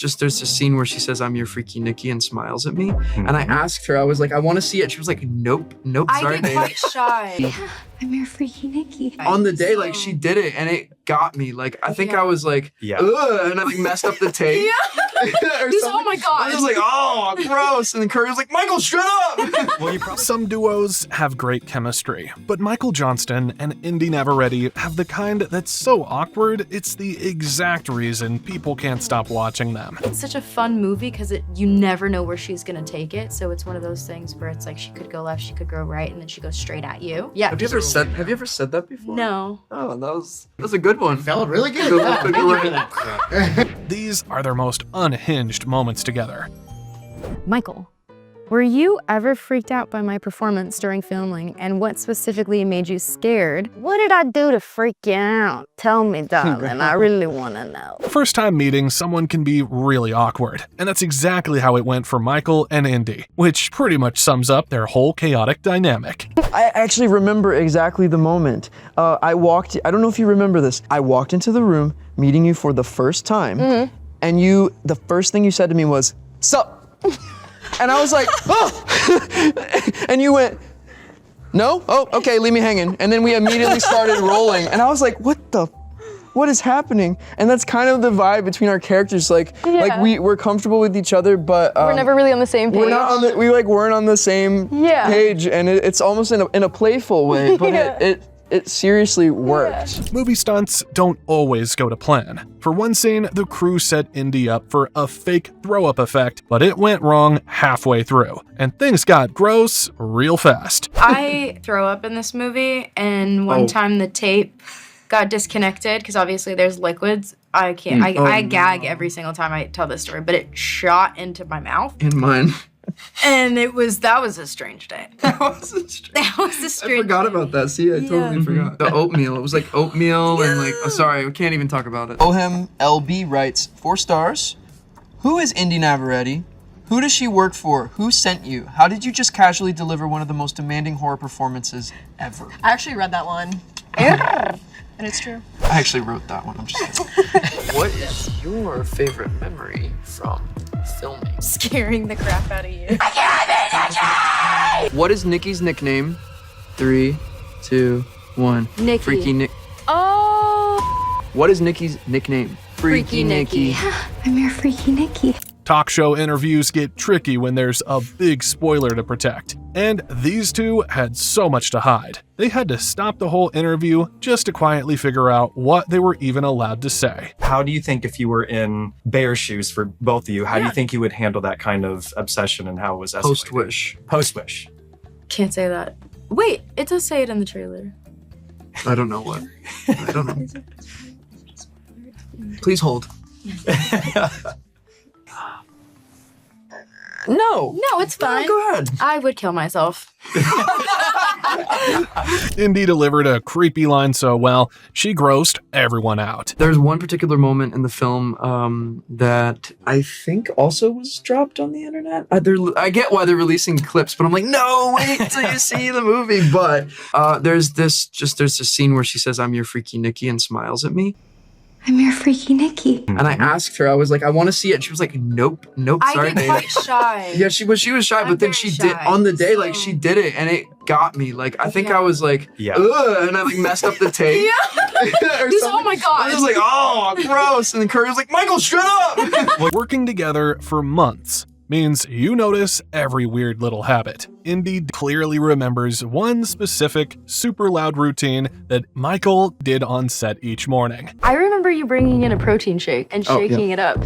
there's a scene where she says, "I'm your freaky Nikki," and smiles at me. And I asked her, I was like, I want to see it. She was like, nope, sorry. I get quite shy. I'm your freaky Nikki. On the day, like, she did it, and it got me. Like, I think I was like, ugh, and I like messed up the tape. Oh my God. I was like, oh, gross. And then Curry was like, Michael, shut up. Some duos have great chemistry, but Michael Johnston and Inde Navarrette have the kind that's so awkward, it's the exact reason people can't stop watching them. It's such a fun movie because you never know where she's gonna take it. So it's one of those things where it's like she could go left, she could go right, and then she goes straight at you. Yeah. Have you ever said that before? No. Oh, that was a good one. Felt really good. Yeah, thank you for that. These are their most unhinged moments together. Michael, were you ever freaked out by my performance during filming, and what specifically made you scared? What did I do to freak you out? Tell me, darling, I really want to know. First time meeting someone can be really awkward, and that's exactly how it went for Michael and Inde, which pretty much sums up their whole chaotic dynamic. I actually remember exactly the moment. I don't know if you remember this. I walked into the room meeting you for the first time, and the first thing you said to me was, "Sup?" And I was like, oh! And you went, "No? Oh, okay, leave me hanging." And then we immediately started rolling. And I was like, what is happening? And that's kind of the vibe between our characters. Like we're comfortable with each other, but We're never really on the same page. We weren't on the same page, and it's almost in a playful way, but it seriously worked. Movie stunts don't always go to plan. For one scene, the crew set Inde up for a fake throw-up effect, but it went wrong halfway through, and things got gross real fast. I throw up in this movie, and one time the tape got disconnected because obviously there's liquids. I can't. I gag every single time I tell this story, but it shot into my mouth. In mine. And that was a strange day. That was a strange I forgot about that. See, I totally forgot. The oatmeal. It was like oatmeal and like, sorry, we can't even talk about it. Ohem LB writes, 4 stars. Who is Inde Navarrette? Who does she work for? Who sent you? How did you just casually deliver one of the most demanding horror performances ever? I actually read that one. And it's true. I actually wrote that one. I'm just kidding. What is your favorite memory from filming? Scaring the crap out of you. What is Nikki's nickname? 3, 2, 1. Nikki. Freaky Nick. Oh! What is Nikki's nickname? Freaky Nikki. I'm your freaky Nikki. Talk show interviews get tricky when there's a big spoiler to protect. And these two had so much to hide. They had to stop the whole interview just to quietly figure out what they were even allowed to say. How do you think if you were in Bear's shoes for both of you, how do you think you would handle that kind of obsession and how it was escalated? Post-wish. Post-wish. Can't say that. Wait, it does say it in the trailer. I don't know what. I don't know. Please hold. No. No, it's fine. Go ahead. I would kill myself. Inde delivered a creepy line so well, she grossed everyone out. There's one particular moment in the film that I think also was dropped on the internet. I get why they're releasing clips, but I'm like, no, wait till you see the movie. But there's this scene where she says, "I'm your freaky Nikki," and smiles at me. I'm your freaky Nikki. And I asked her, I was like, I want to see it. She was like, nope, sorry. I get quite shy. Yeah, she was shy, but then she did on the day, like she did it, and it got me. Like I think I was like, ugh, and I like messed up the tape. Oh my God. I was like, oh, gross. And then Curry was like, Michael, shut up. Working together for months means you notice every weird little habit. Inde clearly remembers one specific, super loud routine that Michael did on set each morning. I remember you bringing in a protein shake and shaking it up.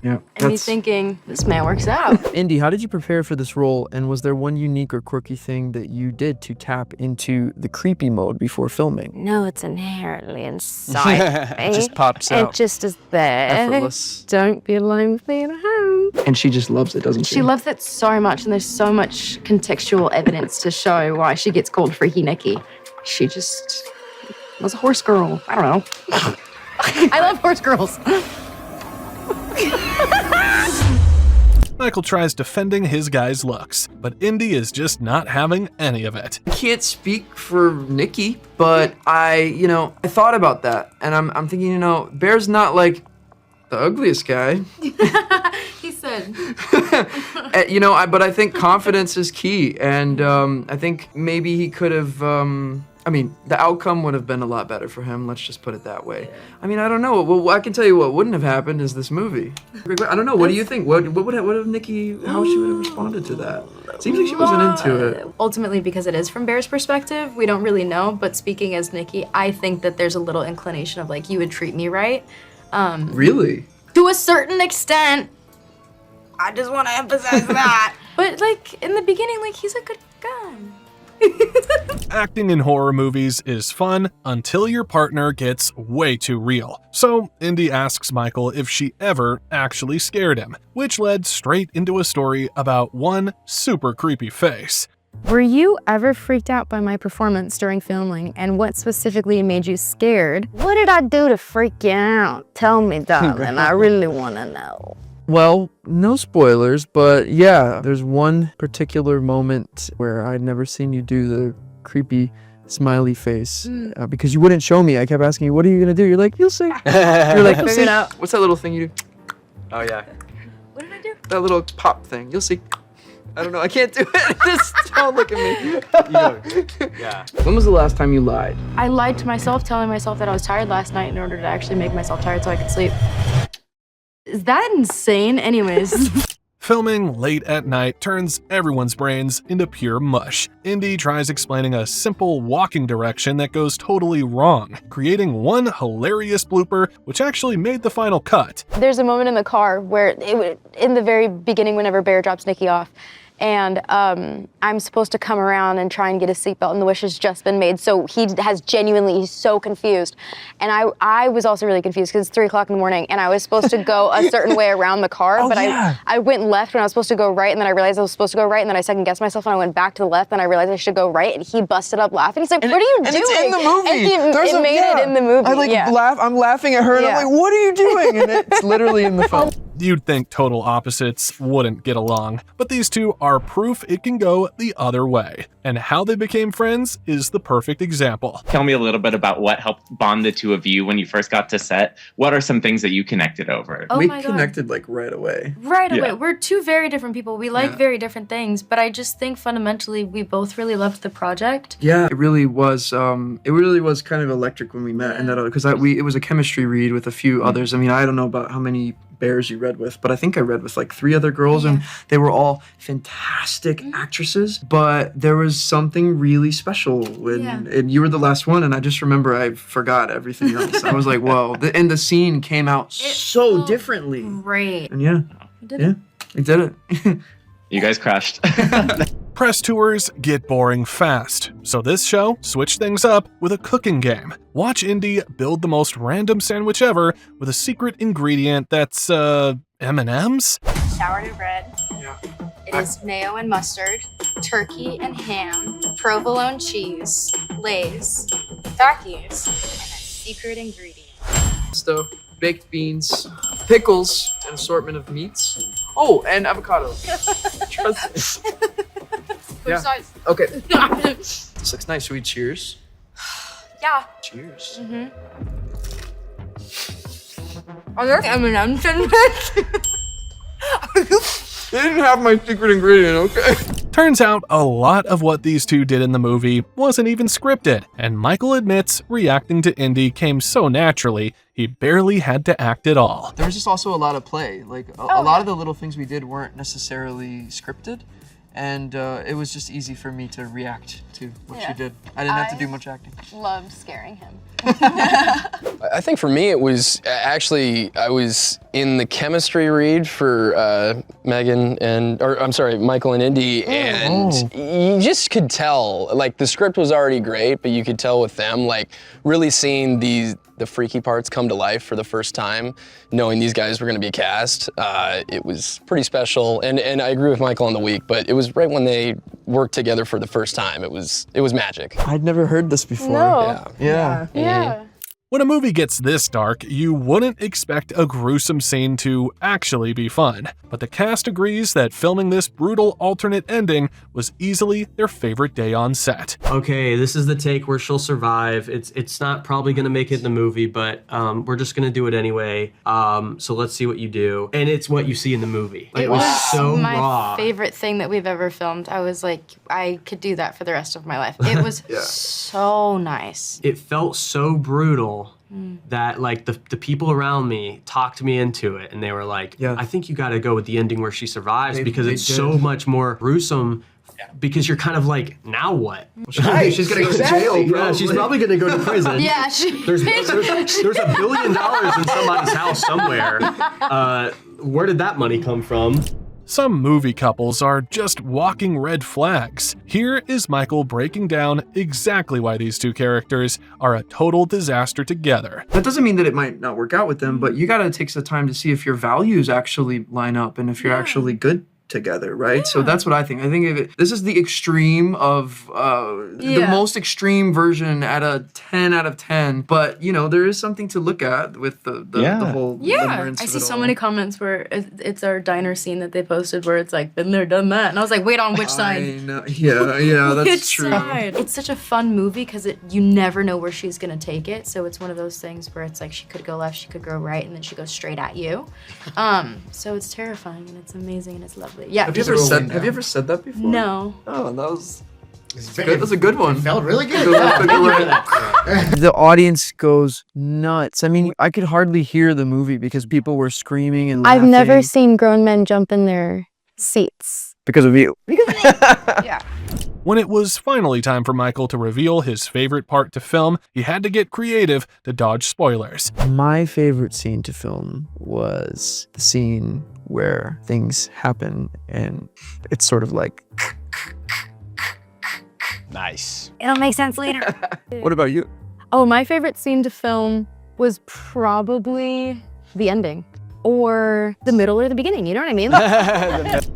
Yeah. And me thinking, this man works out. Inde, how did you prepare for this role, and was there one unique or quirky thing that you did to tap into the creepy mode before filming? No, it's inherently inside me. It just pops out. It just is there. Effortless. Don't be alone with me at home. And she just loves it, doesn't she? She loves it so much, and there's so much contextual evidence to show why she gets called Freaky Nikki. She just was a horse girl. I don't know. I love horse girls. Michael tries defending his guy's looks, but Inde is just not having any of it. I can't speak for Nikki, but I thought about that, and I'm thinking, Bear's not like the ugliest guy. He said. You know, but I think confidence is key, and I think maybe he could have. I mean, the outcome would have been a lot better for him. Let's just put it that way. I mean, I don't know. Well, I can tell you what wouldn't have happened is this movie. I don't know. What do you think? What would have Nikki? How she would have responded to that? Seems like she wasn't into it. Ultimately, because it is from Bear's perspective, we don't really know. But speaking as Nikki, I think that there's a little inclination of like, you would treat me right. Really? To a certain extent. I just want to emphasize that. But like in the beginning, like he's a good guy. Acting in horror movies is fun until your partner gets way too real. So Inde asks Michael if she ever actually scared him, which led straight into a story about one super creepy face. Were you ever freaked out by my performance during filming, and what specifically made you scared? What did I do to freak you out? Tell me, darling, I really want to know. Well, no spoilers, but yeah, there's one particular moment where I'd never seen you do the creepy smiley face because you wouldn't show me. I kept asking you, what are you gonna do? You're like, you'll see. You're like, you'll see. What's that little thing you do? Oh yeah. What did I do? That little pop thing. You'll see. I don't know. I can't do it. Just don't look at me. Yeah. When was the last time you lied? I lied to myself, telling myself that I was tired last night in order to actually make myself tired so I could sleep. Is that insane? Anyways. Filming late at night turns everyone's brains into pure mush. Inde tries explaining a simple walking direction that goes totally wrong, creating one hilarious blooper which actually made the final cut. There's a moment in the car where, in the very beginning, whenever Bear drops Nikki off, and I'm supposed to come around and try and get his seatbelt, and the wish has just been made. So he's so confused. And I was also really confused because it's 3 o'clock in the morning, and I was supposed to go a certain way around the car, I went left when I was supposed to go right, and then I realized I was supposed to go right, and then I second guessed myself, and I went back to the left, and I realized I should go right, and he busted up laughing. He's like, what are you doing? It's in the movie. And it made it in the movie. I'm laughing at her, and I'm like, what are you doing? And it's literally in the film. You'd think total opposites wouldn't get along, but these two are proof it can go the other way. And how they became friends is the perfect example. Tell me a little bit about what helped bond the two of you when you first got to set. What are some things that you connected over? Oh we my God. connected like right away. Right away. We're two very different people. We like very different things, but I just think fundamentally we both really loved the project. Yeah, it really was. It really was kind of electric when we met, and that because it was a chemistry read with a few others. I mean, I don't know about how many Bears you read with, but I think I read with like 3 other girls, and they were all fantastic actresses, but there was something really special when and you were the last one, and I just remember I forgot everything else. I was like, whoa, and the scene came out so differently. Great. And we did it. You guys crashed. Press tours get boring fast, so this show switched things up with a cooking game. Watch Inde build the most random sandwich ever with a secret ingredient that's, M&Ms? Sourdough bread. Yeah. It is mayo and mustard, turkey and ham, provolone cheese, Lay's, Takis, and a secret ingredient. Stuff, baked beans, pickles, an assortment of meats. Oh, and avocado. Trust me. Yeah. Okay. This looks nice. Should we cheers? Yeah. Cheers. Are there M&M's in this? They didn't have my secret ingredient, okay? Turns out a lot of what these two did in the movie wasn't even scripted, and Michael admits reacting to Inde came so naturally, he barely had to act at all. There was just also a lot of play. Like, a lot of the little things we did weren't necessarily scripted, and it was just easy for me to react to what she did. I didn't have to do much acting. Loved scaring him. I think for me it was actually, I was in the chemistry read for Michael and Inde, and you just could tell, like the script was already great, but you could tell with them, like really seeing the freaky parts come to life for the first time, knowing these guys were gonna be cast, it was pretty special, and I agree with Michael on the week, but it was right when they worked together for the first time, it was magic. I'd never heard this before. No. Yeah. Yeah. When a movie gets this dark, you wouldn't expect a gruesome scene to actually be fun, but the cast agrees that filming this brutal alternate ending was easily their favorite day on set. Okay, this is the take where she'll survive. It's not probably gonna make it in the movie, but we're just gonna do it anyway. So let's see what you do. And it's what you see in the movie. It was so my raw. favorite thing that we've ever filmed. I was like, I could do that for the rest of my life. It was so nice. It felt so brutal that like the people around me talked me into it, and they were like, I think you gotta go with the ending where she survives because it's so much more gruesome. Because you're kind of like, now what? She's gonna go to jail, bro. Yeah, she's probably gonna go to prison. Yeah, there's $1 billion in somebody's house somewhere. Where did that money come from? Some movie couples are just walking red flags. Here is Michael breaking down exactly why these two characters are a total disaster together. That doesn't mean that it might not work out with them, but you gotta take some time to see if your values actually line up and if you're actually good together, right? So that's what I think. I think this is the extreme of the most extreme version at a 10 out of 10. But you know, there is something to look at with the whole. I see so many comments where it's our diner scene that they posted where it's like, been there, done that, and I was like, wait, on which side? I know. Yeah, that's Which true. side? It's such a fun movie because you never know where she's gonna take it. So it's one of those things where it's like she could go left, she could go right, and then she goes straight at you. So it's terrifying and it's amazing and it's lovely. Yeah. Have you ever said that before? No. Oh, that was good. That was a good one. It felt really good. The audience goes nuts. I mean, I could hardly hear the movie because people were screaming and laughing. I've never seen grown men jump in their seats. Because of you. Yeah. When it was finally time for Michael to reveal his favorite part to film, he had to get creative to dodge spoilers. My favorite scene to film was the scene where things happen and it's sort of like... Nice. It'll make sense later. What about you? Oh, my favorite scene to film was probably the ending. Or the middle or the beginning, you know what I mean?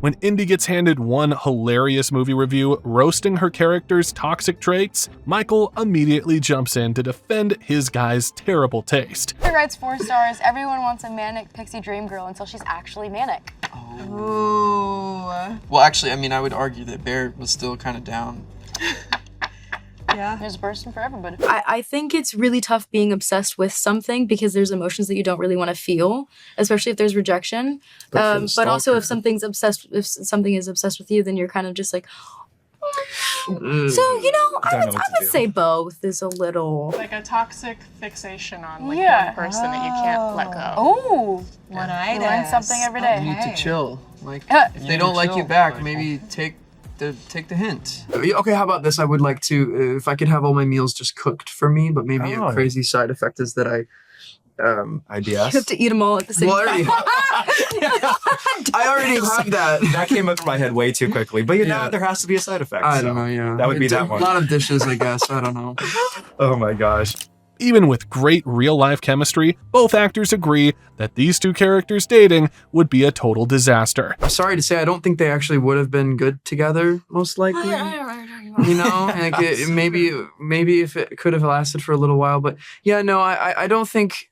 When Inde gets handed one hilarious movie review roasting her character's toxic traits, Michael immediately jumps in to defend his guy's terrible taste. He writes 4 stars. Everyone wants a manic pixie dream girl until she's actually manic. Ooh. Well, actually, I mean, I would argue that Bear was still kind of down. Yeah. There's a person for everybody. I think it's really tough being obsessed with something because there's emotions that you don't really want to feel, especially if there's rejection. But also if something is obsessed with you, then you're kind of just like, so, you know, I would say both is a little... Like a toxic fixation on like one person that you can't let go. Oh, one eye. Learn something every day. You need to chill. Like, if they don't like you back, maybe take the hint. Okay, how about this? I would like to, if I could have all my meals just cooked for me, but maybe a crazy side effect is that IBS. You have to eat them all at the same time. I already have that. That came up in my head way too quickly. But you know, there has to be a side effect. I don't know, That would be that one. A lot of dishes, I guess. I don't know. Oh my gosh. Even with great real-life chemistry, both actors agree that these two characters dating would be a total disaster. I'm sorry to say, I don't think they actually would have been good together, most likely. You know, like maybe if it could have lasted for a little while, but yeah, no, I don't think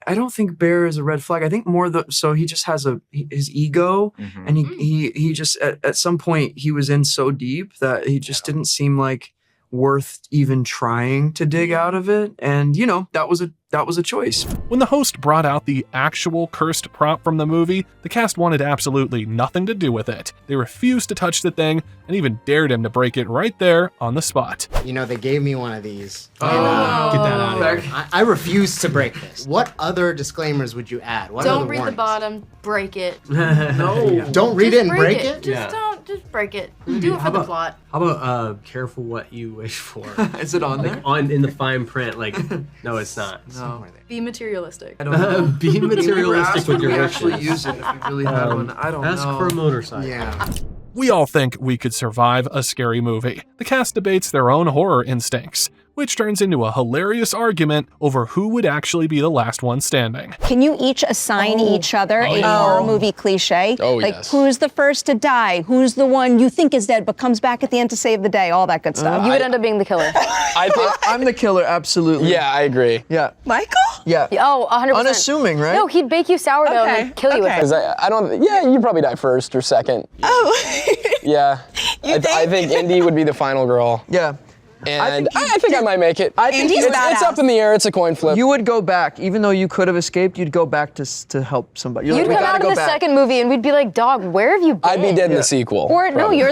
Bear is a red flag. I think more so he just has his ego, and he just at some point he was in so deep that he just didn't seem like worth even trying to dig out of it, and you know, that was a choice. When the host brought out the actual cursed prop from the movie, the cast wanted absolutely nothing to do with it. They refused to touch the thing and even dared him to break it right there on the spot. You know, they gave me one of these. Get that out of here. I refuse to break this. What other disclaimers would you add? What Don't other read warnings? the bottom, break it. No. Don't read it and break it? Just break it. Do it for the plot. How about careful what you wish for? Is it on there? In the fine print, like, no, it's not. No. Be materialistic. I don't know. Be materialistic with your actually wishes. use it if we really had one. I don't know. Ask for a motorcycle. Yeah. We all think we could survive a scary movie. The cast debates their own horror instincts. which turns into a hilarious argument over who would actually be the last one standing. Can you each assign each other a horror movie cliche? Like, who's the first to die? Who's the one you think is dead but comes back at the end to save the day? All that good stuff. You would end up being the killer. I'm the killer, absolutely. Yeah, I agree. Yeah. Michael? Yeah. Oh, 100%. Unassuming, right? No, he'd bake you sourdough and kill you with it. Because I don't, yeah, you'd probably die first or second. Oh. Yeah. I think Indy would be the final girl. Yeah. And I think I might make it. I think it's up in the air. It's a coin flip. You would go back, even though you could have escaped. You'd go back to help somebody. You're You'd like, come out of the second movie and we'd be like, dog, where have you been? I'd be dead in the sequel. Or no, you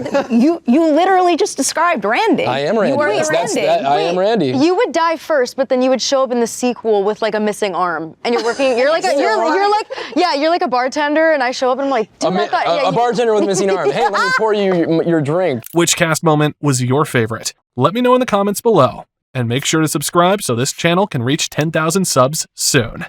literally just described Randy. I am Randy. You are Randy. Randy. I am Randy. You would die first, but then you would show up in the sequel with like a missing arm, and you're working. You're like a bartender, and I show up and I'm like, dude, a bartender with a missing arm. Hey, let me pour you your drink. Which cast moment was your favorite? Let me know in the comments below. And make sure to subscribe so this channel can reach 10,000 subs soon.